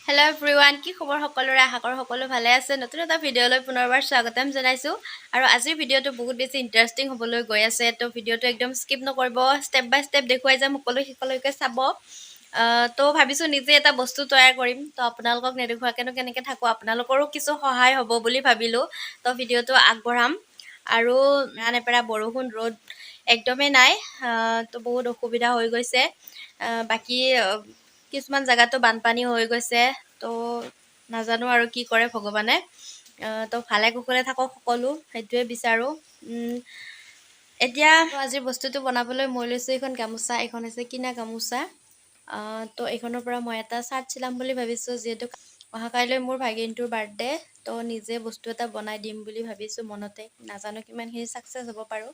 Hello everyone, কি খবৰ সকলোৰে আশা কৰো সকলো ভালে আছে নতুন এটা ভিডিঅলৈ পুনৰবাৰ স্বাগতম জনাইছো আৰু আজিৰ ভিডিঅটো বহুত বেছি ইন্টাৰেষ্টিং হ'বলৈ গৈ আছে তো ভিডিঅটো একদম স্কিপ নকৰিব স্টেপ বাই স্টেপ দেখুৱাই যাম সকলোকে চাব তো ভাবিছো নিজে এটা বস্তু তৈয়াৰ কৰিম তো আপোনালোকক নেদেখুৱাকেনো কেনেকৈ থাকো আপোনালোকৰো কিছু সহায় হ'ব বুলি ভাবিলো তো ভিডিঅটো আগবঢ়াম আৰু নেপেৰা বৰষুণ ৰ'দ একদমেই নাই তো বহুত অসুবিধা হৈ গৈছে বাকি কিছুমান জায়গাতো বানপানী হৈ গৈছে তো নাজানো আৰু কি কৰে ভগৱানে তো ভালে কুশলে থাকক সকলো সেইটোৱে বিচাৰো এতিয়া আজিৰ বস্তুটো বনাবলৈ মই লৈছো এখন গামোচা এখন হৈছে কিনা গামোচা তো এইখনৰ পৰা মই এটা চাৰ্ট চিলাম বুলি ভাবিছো যেহেতু অহা কাইলৈ মোৰ ভাগিনটোৰ বাৰ্থডে তো নিজে বস্তু এটা বনাই দিম বুলি ভাবিছো মনতে নাজানো কিমানখিনি সাকসেস হ'ব পাৰো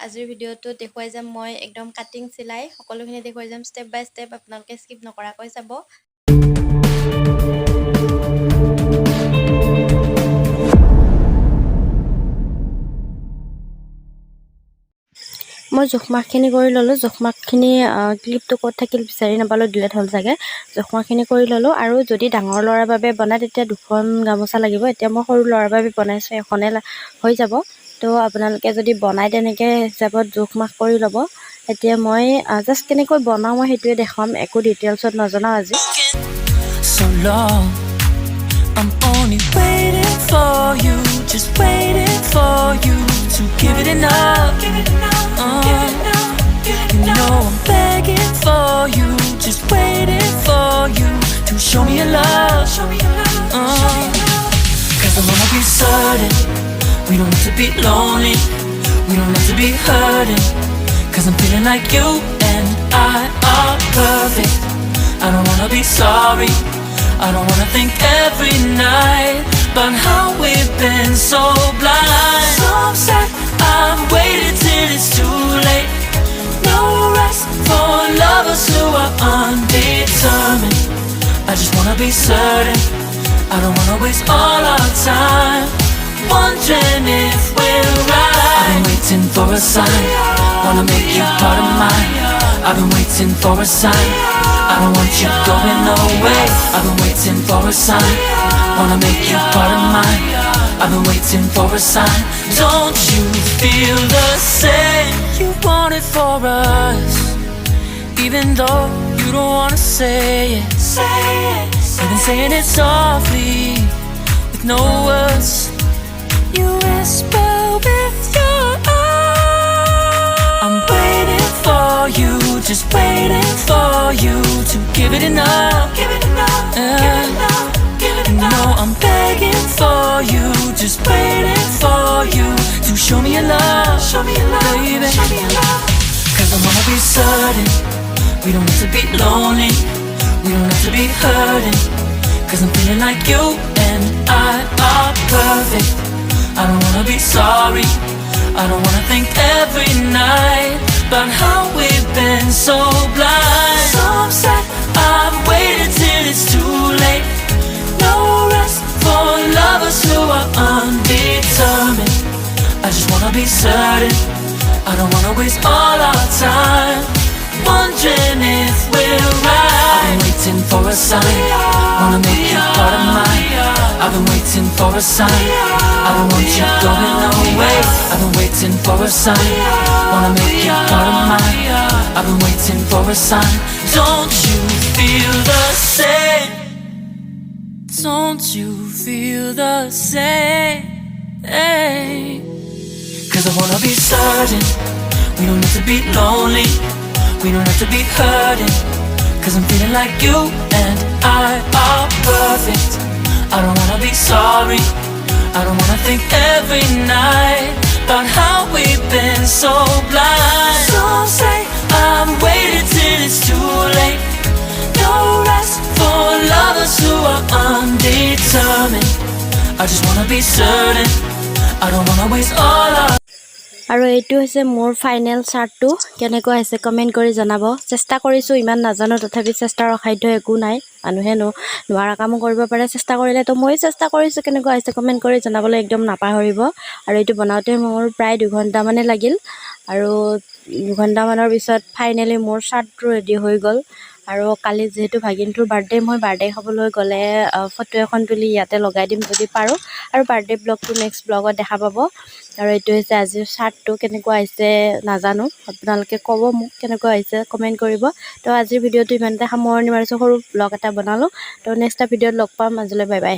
আজিৰ ভিডিঅটো দেখুৱাই যাম মই একদম কাটিং চিলাই সকলোখিনি দেখুৱাই যাম স্টেপ বাই স্টেপ আপোনালোকে স্কিপ নকৰাকৈ চাব মই জোখমাখখিনি কৰি ল'লোঁ জোখমাখখিনি ক্লিপটো ক'ত থাকিল বিচাৰি নাপালোঁ ডিলেট হ'ল চাগে জোখমাখখিনি কৰি ল'লোঁ আৰু যদি ডাঙৰ ল'ৰাৰ বাবে বনায় তেতিয়া দুখন গামোচা লাগিব এতিয়া মই সৰু ল'ৰাৰ বাবে বনাইছোঁ এখনে হৈ যাব তো আপোনালোকে যদি বনায় তেনেকৈ হিচাপত জোখমাখ কৰি ল'ব এতিয়া মই জাষ্ট কেনেকৈ বনাওঁ মই সেইটোৱে দেখাম একো ডিটেইলছত নজনাওঁ আজি So long, I'm only waiting for you, just waiting for you to give it enough. You know I'm begging for you, just waiting for you to show me your love. Cause I wanna be certain, we don't have to be lonely, we don't have to be hurting. Cause I'm feeling like you and I are perfect. I don't wanna be sorry, I don't wanna think every night about how we've been so blind. So upset, I've waited till it's too late. No rest for lovers who are undetermined. I just wanna be certain, I don't wanna waste all our time wondering if we're right. I've been waiting for a sign, wanna make you part of mine. I've been waiting for a sign, I don't want you going away. I've been waiting for a sign, wanna make you part of mine. I've been waiting for a sign. Don't you feel the same? You want it for us, even though you don't wanna say it. You've been saying it softly, with no words. You whisper with your eyes. I'm waiting for you, just waiting for you to give it enough. You know I'm begging for you, just waiting for you to show me your love, baby. Cause I wanna be certain, we don't have to be lonely, we don't have to be hurting. Cause I'm feeling like you and I are perfect. I don't wanna be sorry, I don't wanna think every night about how we've been so blind. So upset, I've waited till it's too late. No rest for lovers who are undetermined. I just wanna be certain, I don't wanna waste all our time wondering if we're right. I've been waiting for a sign, wanna make you part of mine. I've been waiting for a sign, I don't want you going away. I've been waiting for a sign, wanna make you part of mine. I've been waiting for a sign. Don't you feel the same? Don't you feel the same? Cause I wanna be certain, we don't have to be lonely, we don't have to be hurting. Cause I'm feeling like you and I are perfect. I don't wanna be sorry, I don't wanna think every night about how we've been so blind. So say I've waited till it's too late. No rest for lovers who are undetermined. I just wanna be certain, I don't wanna waste all our. আৰু এইটো হৈছে মোৰ final চাৰ্টটো কেনেকৈ আছে comment কৰি জনাব চেষ্টা কৰিছো ইমান নাজানো তথাপি চেষ্টাৰ অসাধ্য একো নাই মানুহে নোৱাৰা কাম কৰিব পাৰে চেষ্টা কৰিলে তো মই চেষ্টা কৰিছো কেনেকৈ আছে কমেন্ট কৰি জনাবলৈ একদম নাপাহৰিব আৰু এইটো বনাওতে মোৰ প্ৰায় 2 ঘণ্টা মানে লাগিল আৰু 2 ঘণ্টা মানৰ পিছত ফাইনেলি মোৰ চাৰ্টটো ৰেডি হৈ গ'ল আৰু কালি যিহেতু ভাগিনটোৰ বাৰ্থডে মই বাৰ্থডে খাবলৈ গ'লে ফটো এখন তুলি ইয়াতে লগাই দিম যদি পাৰোঁ আৰু বাৰ্থডে ব্লগটো নেক্সট ব্লগত দেখা পাব আৰু এইটো হৈছে আজিৰ চাৰ্টটো কেনেকুৱা হৈছে নাজানো আপোনালোকে ক'ব মোক কেনেকুৱা হৈছে কমেণ্ট কৰিব তো আজিৰ ভিডিঅ'টো ইমানতে সামৰণি মাৰিছোঁ সৰু ব্লগ এটা বনালোঁ তো নেক্সট এটা ভিডিঅ'ত লগ পাম আজিলৈ বাই বাই